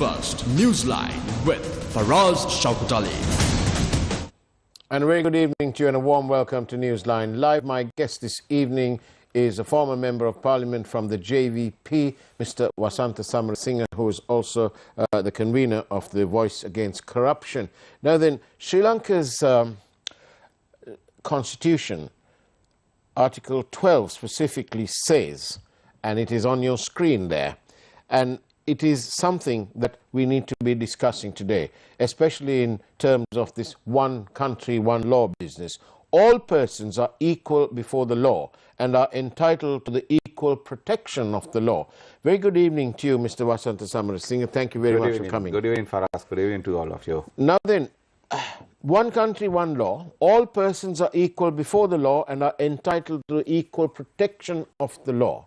First Newsline with Faraz Shaukutali. And a very good evening to you and a warm welcome to Newsline Live. My guest this evening is a former Member of Parliament from the JVP, Mr. Wasantha Samarasinghe, who is also the convener of the Voice Against Corruption. Now then, Sri Lanka's constitution, Article 12 specifically says, and it is on your screen there, and it is something that we need to be discussing today, especially in terms of this one country, one law business. All persons are equal before the law and are entitled to the equal protection of the law. Very good evening to you, Mr. Wasantha Samarasinghe. Thank you very much for coming. Good evening, Faraz. Good evening to all of you. Now then, one country, one law. All persons are equal before the law and are entitled to the equal protection of the law.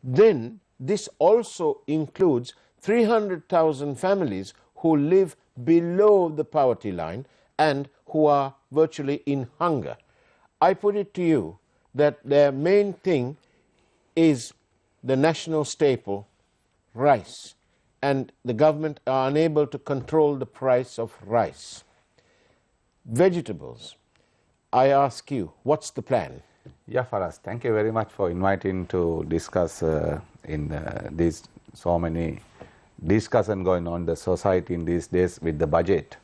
Then this also includes 300,000 families who live below the poverty line and who are virtually in hunger. I put it to you that their main thing is the national staple, rice, and the government are unable to control the price of rice. Vegetables, I ask you, what's the plan? Yeah, Faraz, thank you very much for inviting to discuss in these so many discussion going on in the society in these days with the budget.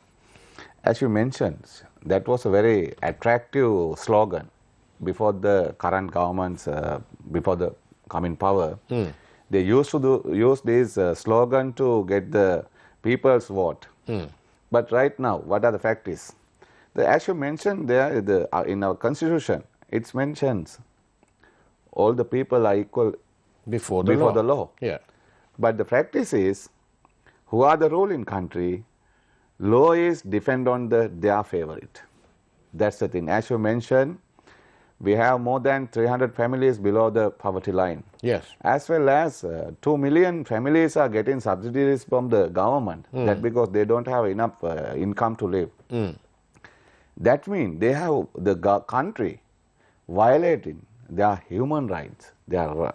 As you mentioned, that was a very attractive slogan before the current governments, before the coming power. They used to use this slogan to get the people's vote. But right now, what are the facts? As you mentioned there, in our constitution, it mentions all the people are equal Before the law. Yeah. But the practice is, who are the ruling country, law is depend on their favorite. That's the thing. As you mentioned, we have more than 300 families below the poverty line. Yes. As well as 2 million families are getting subsidies from the government. That's because they don't have enough income to live. That means they have the country violating their human rights, their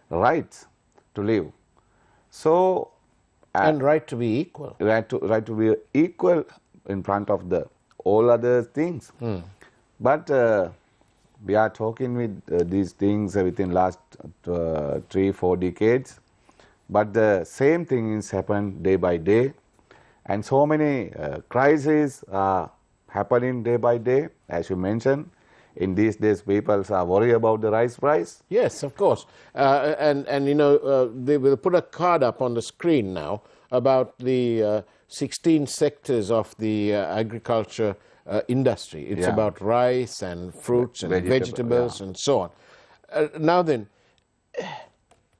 rights to live. So, and right to be equal. Right to be equal in front of the all other things. But we are talking with these things within last 3-4 decades. But the same thing is happened day by day, and so many crises are happening day by day. As you mentioned, in these days, people are worried about the rice price. Yes, of course. And you know, they will put a card up on the screen now about the 16 sectors of the agriculture industry. It's about rice and fruits and vegetables and so on. Now then,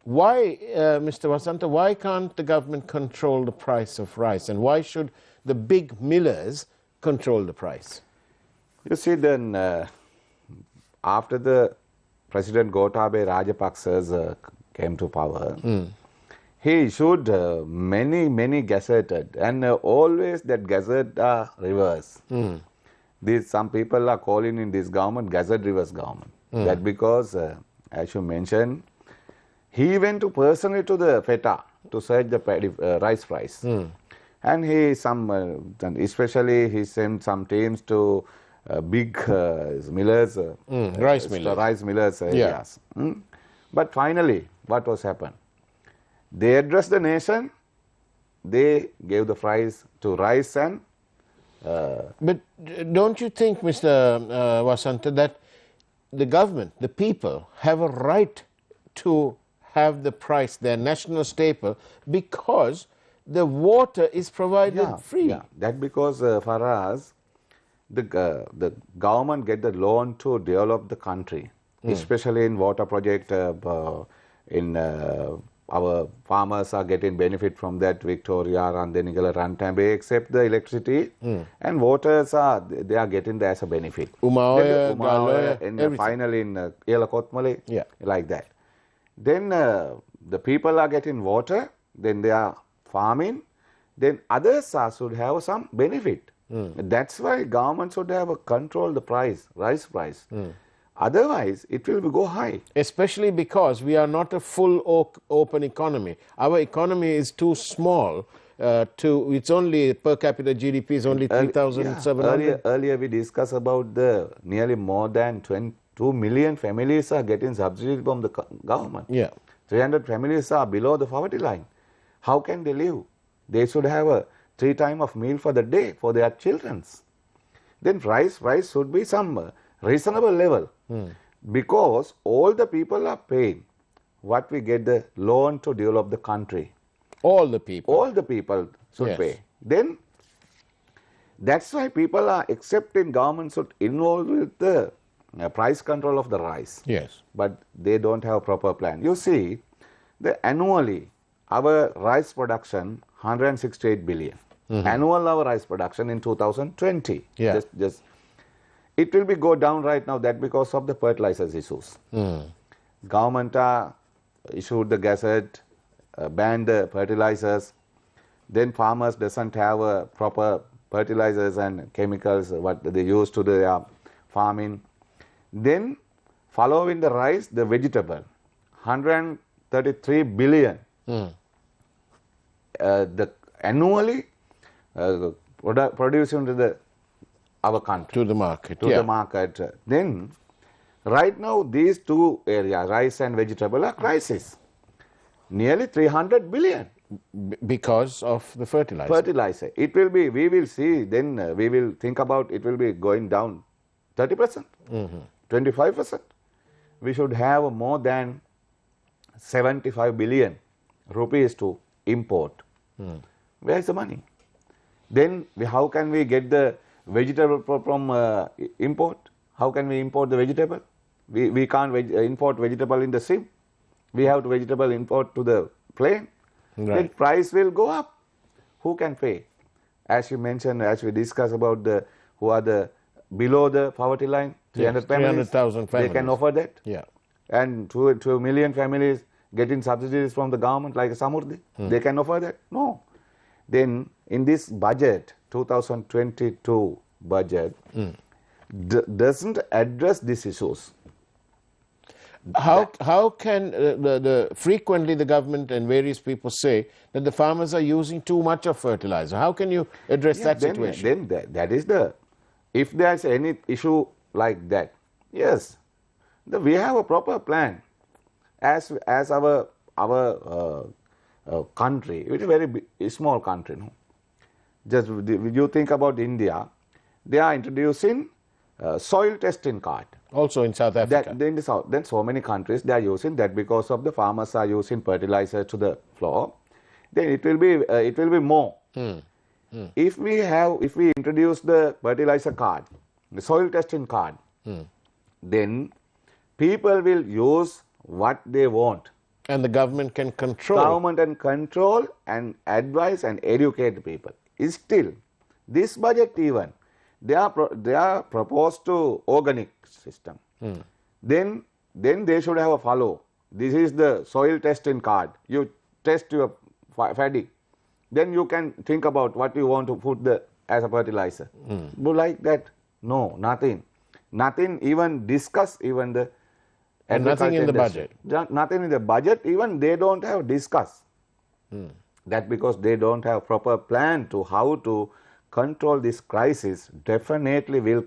why, Mr. Wasantha, why can't the government control the price of rice? And why should the big millers control the price? You see, then, after the President Gotabaya Rajapaksa came to power, he issued many gazetted, and always that gazette are reverse. Some people are calling in this government gazette reverse government. That because, as you mentioned, he went personally to the FETA to search the rice price. And he especially he sent some teams to big millers, rice millers areas. But finally, what was happened? They addressed the nation. They gave the price to rice and. But don't you think, Mr. Wasantha, that the government, the people, have a right to have the price, their national staple, because the water is provided free? Yeah, that because for us, the government get the loan to develop the country, especially in water project. In our farmers are getting benefit from that, Victoria, Randenigala, Rantambe, except the electricity and waters they are getting that as a benefit. Umaoya, and finally in Yelakotmale, like that. Then the people are getting water, then they are farming, then others should have some benefit. That's why government should have a control the price, rice price. Otherwise, it will go high. Especially because we are not a full open economy. Our economy is too small it's only per capita GDP is only 3,700. Earlier we discussed about the nearly more than 22 million families are getting subsidies from the government. Yeah. 300 families are below the poverty line. How can they live? They should have a 3 times of meal for the day for their children. Then rice should be some reasonable level, because all the people are paying what we get the loan to develop the country. All the people. All the people should pay. Then that's why people are accepting government should involve with the price control of the rice. Yes. But they don't have a proper plan. You see, annually our rice production 168 billion. Annual our rice production in 2020. Yeah. Just it will be go down right now. That because of the fertilizers issues. Government issued the gazette, banned the fertilizers. Then farmers doesn't have proper fertilizers and chemicals what they use to their farming. Then following the rice, the vegetable, 133 billion. The annually producing to our country. To the market. To the market. Then right now these two areas, rice and vegetable, are crisis. Nearly 300 billion. Because of the fertilizer. Fertilizer. It will be, we will see, then we will think about it will be going down 30%, 25%. We should have more than 75 billion rupees to import. Where is the money? Then how can we get the vegetable from import? How can we import the vegetable? We can't import vegetable in the sea. We have to vegetable import to the plane. Right. Then price will go up. Who can pay? As you mentioned, as we discussed about who are the below the poverty line, 300 families. 300,000 families. They can offer that. Yeah. And 2 million families getting subsidies from the government like Samurdhi. They can offer that? No. Then in this budget, 2022 budget, doesn't address these issues. How can frequently the government and various people say that the farmers are using too much of fertilizer? How can you address that situation? Then that is if there's any issue like that, yes, we have a proper plan. As our country, it is a very small country. No? Just you think about India, they are introducing soil testing card. Also in South Africa. In the south, then so many countries they are using that because of the farmers are using fertilizer to the floor. Then it will be more. If we introduce the fertilizer card, the soil testing card, then people will use what they want. And the government can control. Government can control and advise and educate people. Still, this budget even, they are proposed to organic system. Then they should have a follow. This is the soil testing card. You test your paddy. Then you can think about what you want to put as a fertilizer. But like that, no, nothing. Nothing even discuss even the nothing in the industry. budget. Nothing in the budget, even they don't have discuss. That because they don't have proper plan to how to control this crisis, definitely will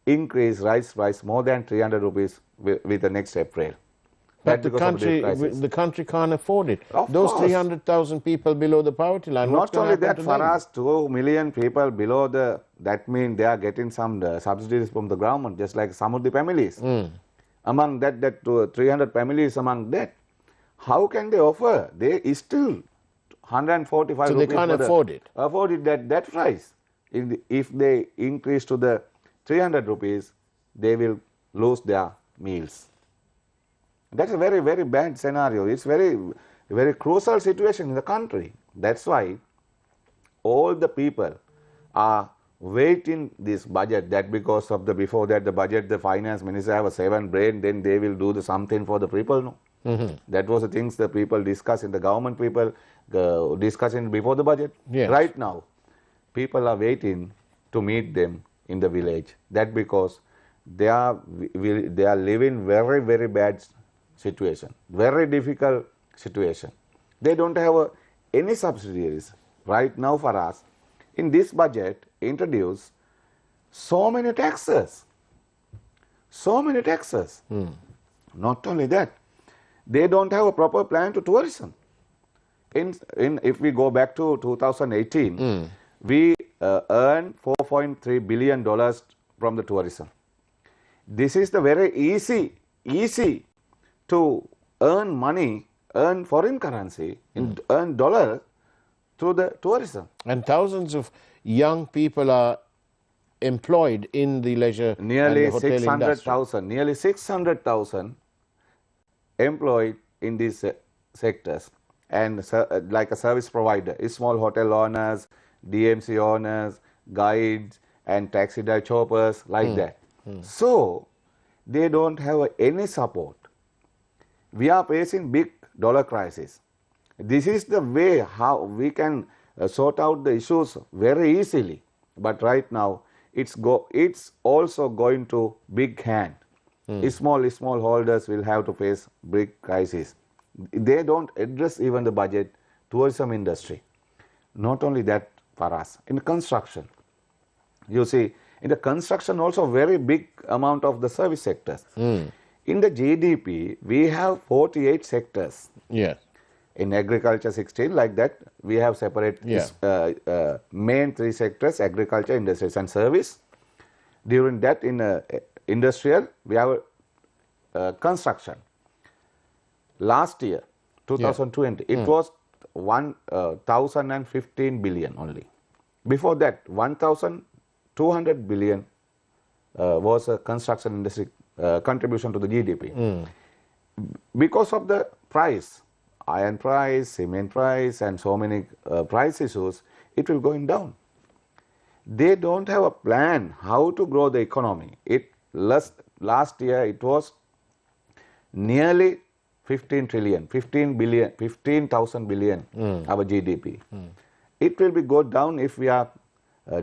increase rice price more than 300 rupees with the next April. But the country can't afford it. Of Those course. 300,000 people below the poverty line. Not only that, for us, 2 million people below that means they are getting some subsidies from the government, just like some of the families. Among that 300 families among that, how can they offer? They is still 145 so rupees. they can't afford it. Afford it that price. If they increase to the 300 rupees, they will lose their meals. That's a very, very bad scenario. It's very, very crucial situation in the country. That's why all the people are waiting this budget. That because of before that the budget, the finance minister have a 7 brain, then they will do something for the people. No, that was the things the people discuss in the government. People discussing before the budget. Yes. Right now, people are waiting to meet them in the village. That because they are living very, very bad situation, very difficult situation. They don't have any subsidiaries. right now for us, in this budget, introduce so many taxes. So many taxes. Not only that, they don't have a proper plan to tourism. If we go back to 2018, we earned $4.3 billion from the tourism. This is the very easy to earn money, earn foreign currency, earn dollar through the tourism. And thousands of young people are employed in the leisure and the hotel industry. Nearly 600,000 employed in these sectors, and like a service provider, small hotel owners, DMC owners, guides, and taxi driver choppers, like that. So they don't have any support. We are facing big dollar crisis. This is the way how we can sort out the issues very easily. But right now, it's also going to big hand. Small holders will have to face big crisis. They don't address even the budget, tourism industry. Not only that, for us, in construction, you see, in the construction also very big amount of the service sectors. In the GDP, we have 48 sectors. Yes. In agriculture 16, like that, we have separate main three sectors: agriculture, industries, and service. During that, in industrial, we have construction. Last year, 2020, it was 1,015 billion only. Before that, 1,200 billion was a construction industry contribution to the GDP. Because of the price, iron price, cement price, and so many price issues, it will going down. They don't have a plan how to grow the economy. Last year it was nearly 15,000 billion our GDP. It will be go down if we are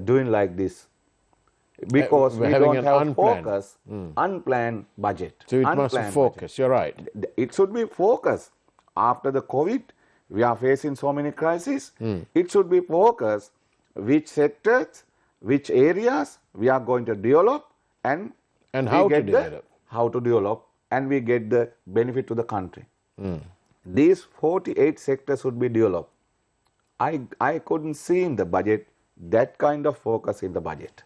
doing like this, because we don't have focus, unplanned budget. So it must focus. You're right. It should be focus. After the COVID, we are facing so many crises. It should be focus which sectors, which areas we are going to develop, and how to develop. How to develop, and we get the benefit to the country. These 48 sectors should be developed. I couldn't see in the budget that kind of focus in the budget.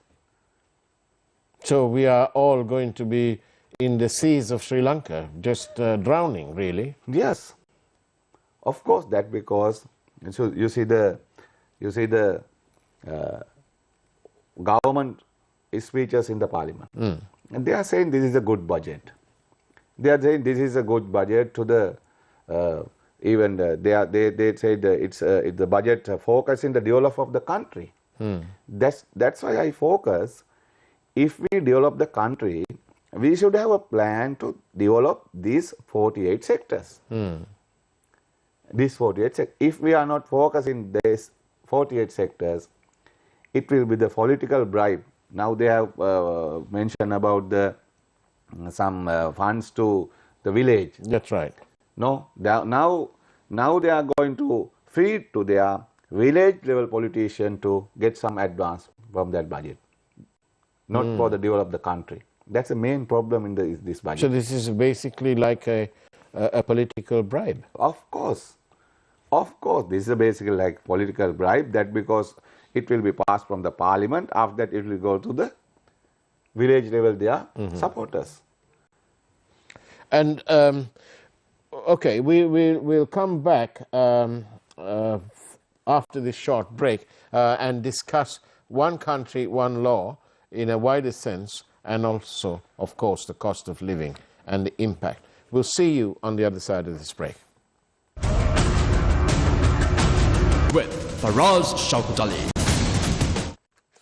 So we are all going to be in the seas of Sri Lanka, just drowning, really. Yes, of course. That because you see the government speeches in the parliament, and they are saying this is a good budget. They are saying this is a good budget to the even they say it's the budget focusing the development of the country. That's why I focus. If we develop the country, we should have a plan to develop these 48 sectors. These 48 sectors. If we are not focusing these 48 sectors, it will be the political bribe. Now they have mentioned about some funds to the village. That's right. No, now they are going to feed to their village level politician to get some advance from that budget, not for the develop of the country. That's the main problem in this budget. So this is basically like a political bribe. Of course, this is basically like political bribe. That because it will be passed from the parliament. After that, it will go to the village level. Their supporters. And okay, we'll come back after this short break and discuss one country, one law in a wider sense, and also, of course, the cost of living and the impact. We'll see you on the other side of this break. With Faraz Shaukutali.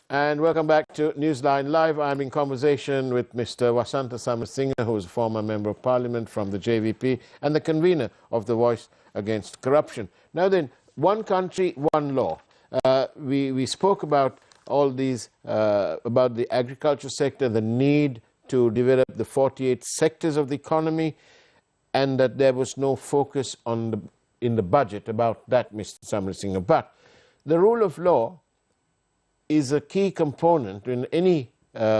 And welcome back to Newsline Live. I'm in conversation with Mr. Wasantha Samarasinghe, who is a former Member of Parliament from the JVP and the convener of the Voice Against Corruption. Now then, one country, one law. We spoke about all these, about the agriculture sector, the need to develop the 48 sectors of the economy, and that there was no focus in the budget about that, Mr. Samarasinghe. But the rule of law is a key component when any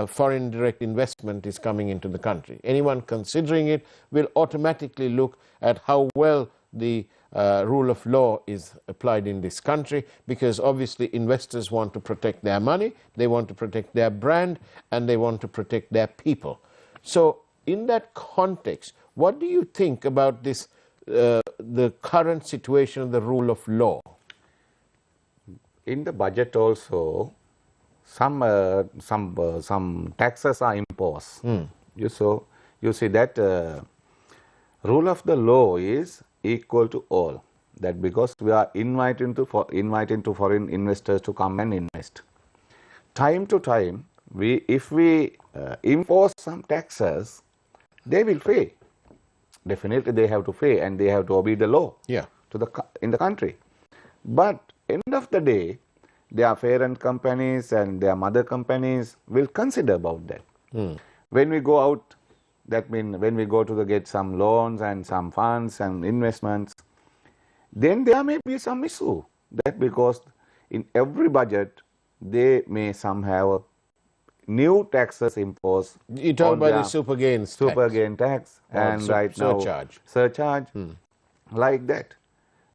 foreign direct investment is coming into the country. Anyone considering it will automatically look at how well the rule of law is applied in this country, because obviously investors want to protect their money, they want to protect their brand, and they want to protect their people. So in that context, what do you think about this, the current situation of the rule of law? In the budget also, some taxes are imposed. You see that rule of the law is equal to all. That because we are inviting to foreign investors to come and invest. Time to time, if we impose some taxes, they will pay. Definitely, they have to pay and they have to obey the law in the country. But end of the day, their parent companies and their mother companies will consider about that. When we go out, that means when we go to get some loans and some funds and investments, then there may be some issue. That because in every budget, they may somehow new taxes imposed. You talk about the super gain tax and right now surcharge like that.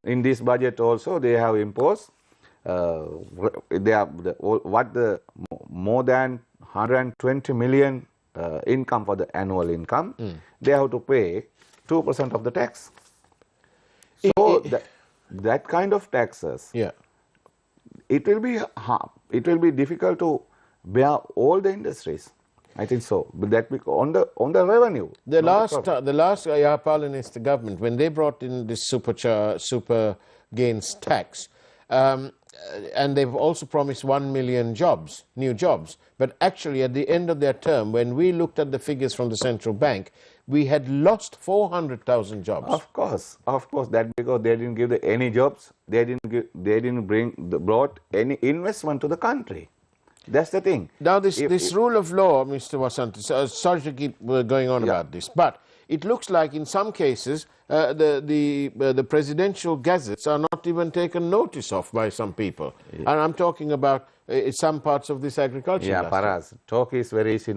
In this budget also, they have imposed more than 120 million income for the annual income. They have to pay 2% of the tax. So that kind of taxes, it will be difficult to bear all the industries. I think so. But that on the revenue. The last Yapalanist government, when they brought in this super gains tax, and they've also promised 1 million jobs, new jobs. But actually, at the end of their term, when we looked at the figures from the central bank, we had lost 400,000 jobs. Of course, that because they didn't give any jobs, they didn't brought any investment to the country. That's the thing. Now, this rule of law, Mr. Wasantha, sorry to keep going on about this, but it looks like in some cases the presidential gazettes are not even taken notice of by some people. And I'm talking about some parts of this agriculture. Yeah, Paras, talk is very easy,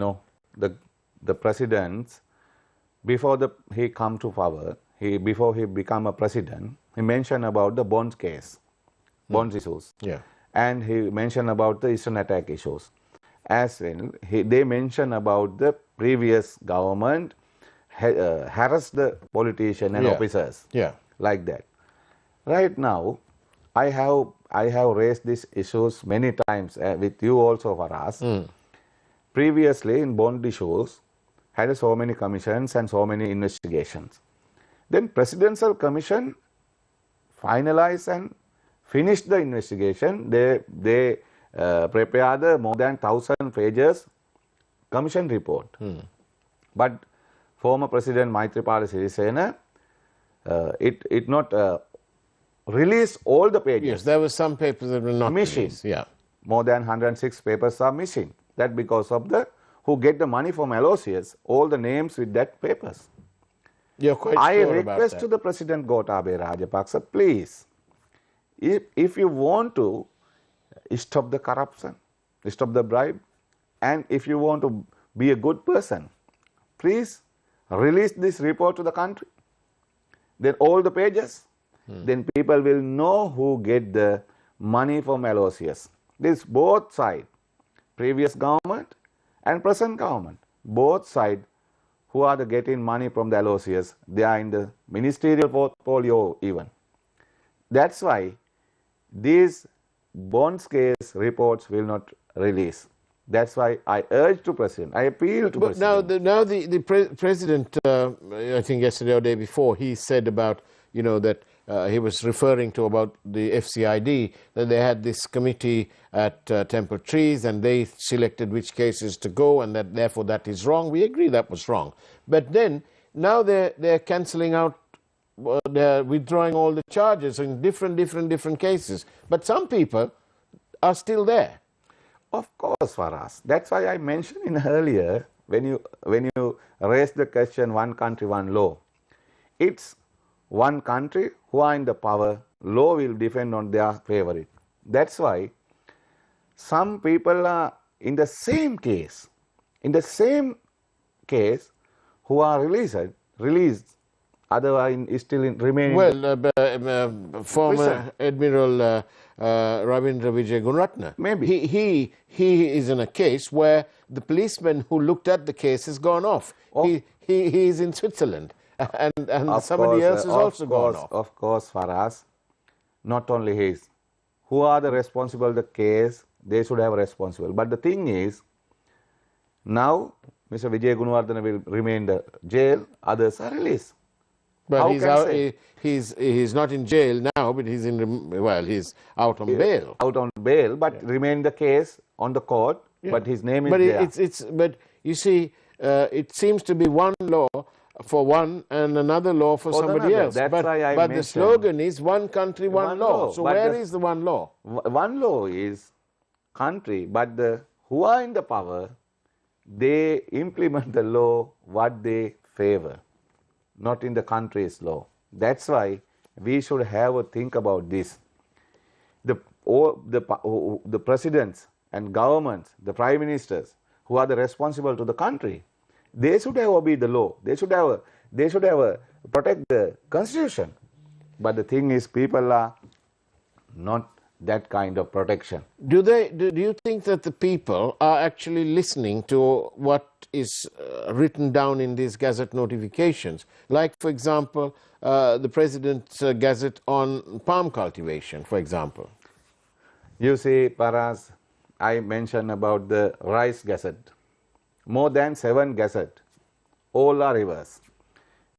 The presidents, before he come to power, before he become a president, he mentioned about the bonds case, bonds issues. And he mentioned about the Eastern attack issues. As well, they mentioned about the previous government harass the politicians and officers, like that. Right now, I have raised these issues many times with you also, Faraz. Previously, in bond issues, had so many commissions and so many investigations. Then Presidential Commission finalized and finished the investigation. They prepared the more than 1,000 pages commission report. But former President Maithripala Sirisena, it not released all the pages. Yes, there were some papers that were not missing. More than 106 papers are missing. That because of who get the money from LOCs, all the names with that papers. You're quite I sure request about that. to the President Gotabaya Rajapaksa, please, if you want to stop the corruption, stop the bribe, and if you want to be a good person, please release this report to the country. Then all the pages, then people will know who get the money from LOCs. This both sides, previous government and present government, both sides who are getting money from the LOCs, they are in the ministerial portfolio even. That's why these bonds case reports will not release. That's why I urge to President, I appeal to President. Now the President, I think yesterday or day before, he said about, that he was referring to about the FCID, that they had this committee at Temple Trees and they selected which cases to go, and that therefore that is wrong. We agree that was wrong. But then, now they're cancelling out, they're withdrawing all the charges in different cases. But some people are still there. Of course, Faraz. That's why I mentioned in earlier, when you raise the question, one country, one law, it's one country who are in the power, law will depend on their favorite. That's why some people are in the same case, who are released, otherwise is still remaining. Well, former Admiral Ravindra Vijay Gunratna. Maybe. He is in a case where the policeman who looked at the case has gone off. He is in Switzerland, and somebody else has also gone off. Of course, for us, not only his. Who are the responsible the case? They should have responsible. But the thing is, now Mr. Vijay Gunawardena will remain in the jail. Others are released. But he's not in jail now, but he's he's out on bail. Out on bail, but remain the case on the court. Yeah. But his name is there. But you see, it seems to be one law for one and another law for somebody else. That's but why I but the slogan is one country, one law. So where is the one law? One law is country, but who are in the power, they implement the law what they favor, not in the country's law. That's why we should have a think about this. The presidents and governments, the prime ministers, who are the responsible to the country, they should have obeyed the law. They should have protect the constitution. But the thing is, people are not that kind of protection. Do you think that the people are actually listening to what is written down in these gazette notifications? Like, for example, the President's gazette on palm cultivation, for example. You see, Paras, I mentioned about the rice gazette. More than 7 gazette, all are reversed.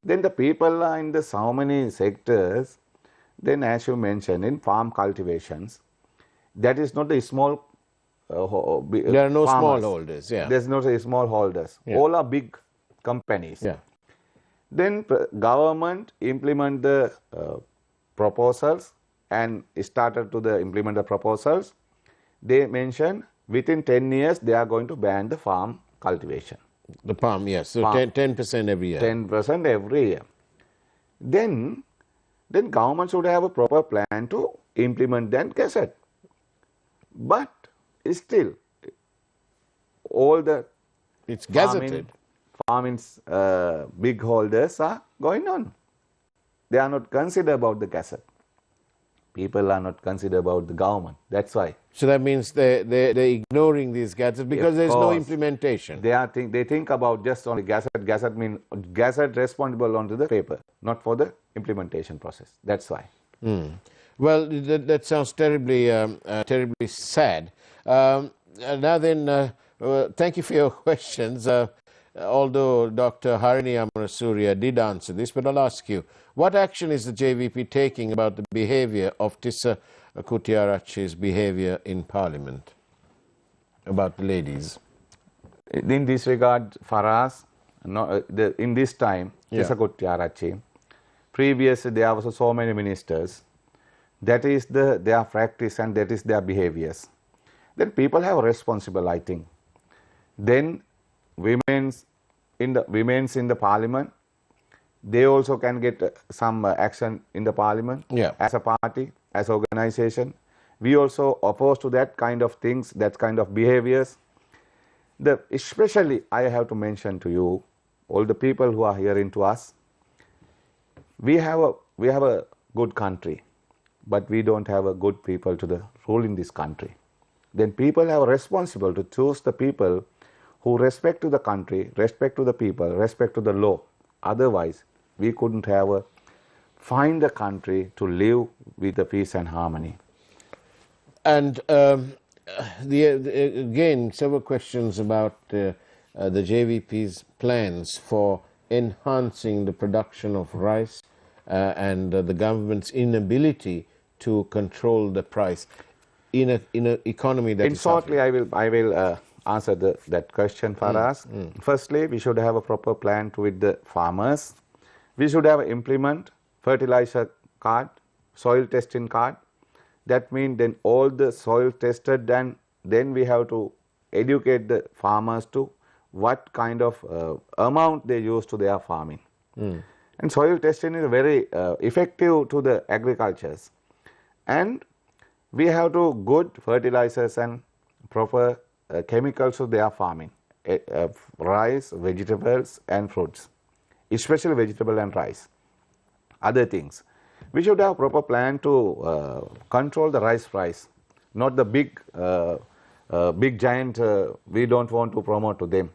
Then the people are in so many sectors. Then, as you mentioned, in farm cultivations, that is not a small. There are no smallholders. Yeah, there's no smallholders. Yeah. All are big companies. Yeah. Then government implement the proposals and started to implement the proposals. They mention within 10 years they are going to ban the farm cultivation. The palm, yes. So 10% every year. 10% every year. Then government should have a proper plan to implement that gazette. But still, all the it's gazetted. Farming's big holders are going on. They are not considered about the gazette. People are not considered about the government. That's why. So that means they're ignoring these gazettes because there's no implementation. They think about just only gazette. Gazette means gazette responsible onto the paper, not for the implementation process. That's why. Well, that sounds terribly sad. Now then, thank you for your questions. Although Dr. Harini Amarasuriya did answer this, but I'll ask you, what action is the JVP taking about the behavior of Tissa Kuttiarachchi's behavior in Parliament, about the ladies? In this regard, for us, in this time, Tissa Kuttiarachchi, previously there were so many ministers, that is their practice and that is their behaviors. Then people have responsible, I think. Then women's in the parliament, they also can get some action in the parliament. As a party, as organization, we also oppose to that kind of things, that kind of behaviors. Especially, I have to mention to you, all the people who are hearing to us, we have a good country, but we don't have a good people to rule in this country. Then people have a responsible to choose the people who respect to the country, respect to the people, respect to the law. Otherwise, we couldn't find a country to live with the peace and harmony. And again, several questions about the JVP's plans for enhancing the production of rice and the government's inability to control the price in an economy that is shortly, I will answer that question for us. Firstly, we should have a proper plan with the farmers. We should have implement fertilizer card, soil testing card. That means then all the soil tested, and then we have to educate the farmers to what kind of amount they use to their farming. And soil testing is very effective to the agricultures. And We have to good fertilizers and proper chemicals to their farming, rice, vegetables and fruits, especially vegetable and rice. Other things, we should have proper plan to control the rice price, not the big giant. We don't want to promote to them.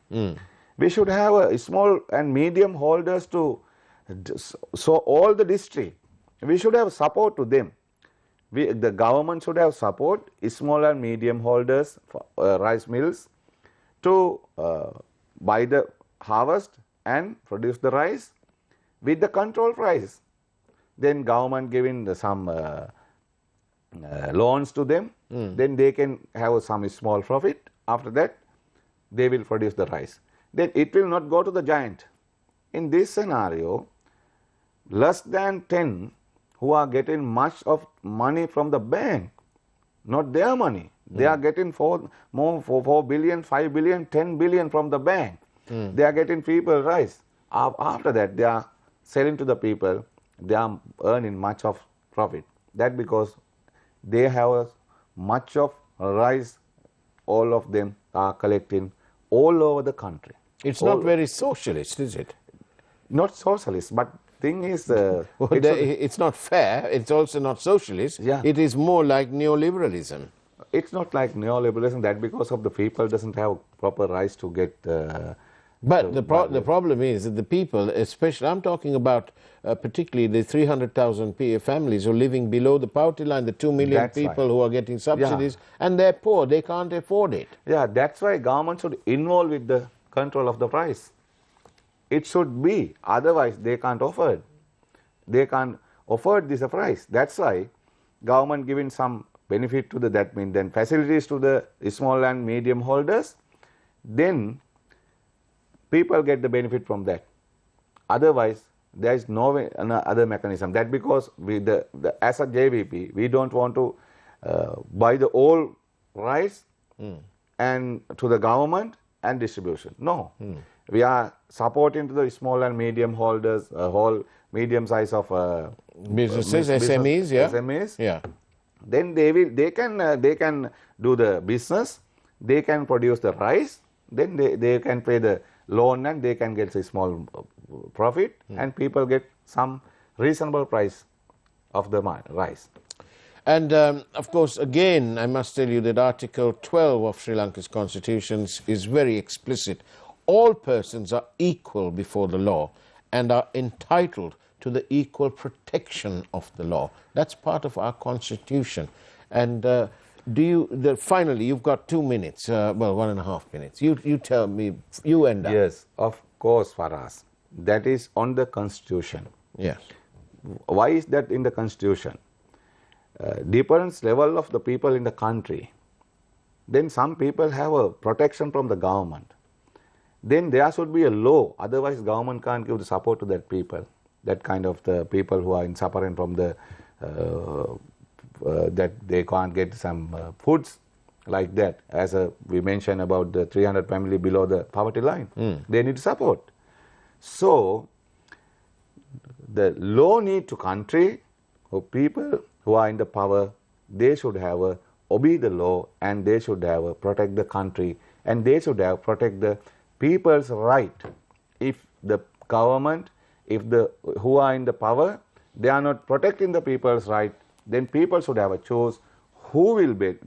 We should have a small and medium holders to, so all the district, we should have support to them. The government should have support small and medium holders, rice mills, to buy the harvest and produce the rice with the control price. Then government giving some loans to them, then they can have some small profit. After that, they will produce the rice. Then it will not go to the giant. In this scenario, less than 10 who are getting much of money from the bank, not their money. They are getting 4 billion, 5 billion, 10 billion from the bank. They are getting people rice. After that, they are selling to the people. They are earning much of profit. That because they have much of rice. All of them are collecting all over the country. It's not very socialist, is it? Not socialist, but thing is, it's not fair. It's also not socialist. Yeah. It is more like neoliberalism. It's not like neoliberalism. That because of the people doesn't have proper rights to get. But the problem is that the people, especially, I'm talking about particularly the 300,000 families who are living below the poverty line, the 2 million That's people right. who are getting subsidies, and they're poor, they can't afford it. Yeah, that's why government should involve with the control of the price. It should be, otherwise they can't afford. They can't afford this price. That's why government giving some benefit to the, that means then facilities to the small and medium holders, then people get the benefit from that. Otherwise, there is no way, other mechanism. That because we, as a JVP, we don't want to buy the old rice and to the government and distribution. No, we are supporting to the small and medium holders, whole medium size of Businesses, SMEs, yeah. SMEs. Yeah. Then they can do the business. They can produce the rice. Then they can pay the loan and they can get a small profit, and people get some reasonable price of the rice. And of course, again, I must tell you that Article 12 of Sri Lanka's constitution is very explicit. All persons are equal before the law and are entitled to the equal protection of the law. That's part of our constitution. And finally, you've got 2 minutes, well, 1.5 minutes. You tell me, you end up. Yes, of course, Faraz. That is on the constitution. Yes. Why is that in the constitution? Different level of the people in the country. Then some people have a protection from the government. Then there should be a law. Otherwise, government can't give the support to that people. That kind of the people who are suffering from the that they can't get some foods like that. As we mentioned about the 300 family below the poverty line, they need support. So the law need to country of people who are in the power. They should have obey the law, and they should have protect the country, and they should have protect the people's right. If the government, if the who are in the power, they are not protecting the people's right, then people should have a choice who will get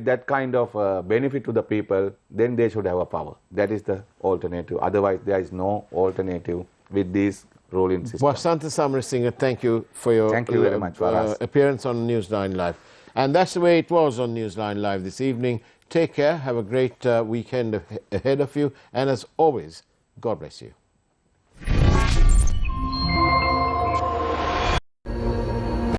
that kind of benefit to the people. Then they should have a power. That is the alternative. Otherwise, there is no alternative with this ruling system. Wasantha Samarasinghe, thank you for your very much, appearance on Newsline Live. And that's the way it was on Newsline Live this evening. Take care. Have a great weekend ahead of you. And as always, God bless you.